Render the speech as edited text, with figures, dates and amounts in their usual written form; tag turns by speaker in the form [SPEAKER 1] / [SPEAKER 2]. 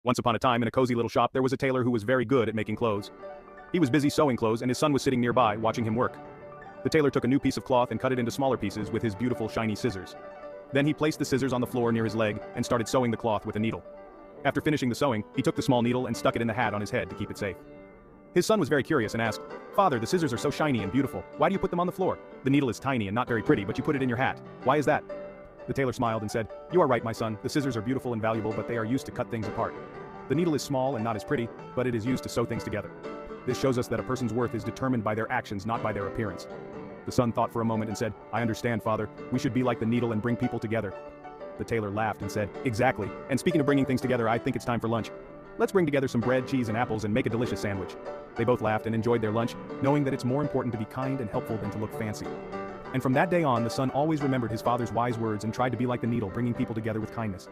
[SPEAKER 1] Once upon a time in a cozy little shop there was a tailor who was very good at making clothes. He was busy sewing clothes and his son was sitting nearby watching him work. The tailor took a new piece of cloth and cut it into smaller pieces with his beautiful shiny scissors. Then he placed the scissors on the floor near his leg and started sewing the cloth with a needle. After finishing the sewing, he took the small needle and stuck it in the hat on his head to keep it safe. His son was very curious and asked, "Father, the scissors are so shiny and beautiful. Why do you put them on the floor? The needle is tiny and not very pretty, but you put it in your hat. Why is that?" The tailor smiled and said, "You are right, my son. The scissors are beautiful and valuable, but they are used to cut things apart. The needle is small and not as pretty, but it is used to sew things together. This shows us that a person's worth is determined by their actions, not by their appearance." The son thought for a moment and said, "I understand, father. We should be like the needle and bring people together." The tailor laughed and said, "Exactly. And speaking of bringing things together, I think it's time for lunch. Let's bring together some bread, cheese, and apples and make a delicious sandwich." They both laughed and enjoyed their lunch, knowing that it's more important to be kind and helpful than to look fancy. And from that day on, the son always remembered his father's wise words and tried to be like the needle, bringing people together with kindness.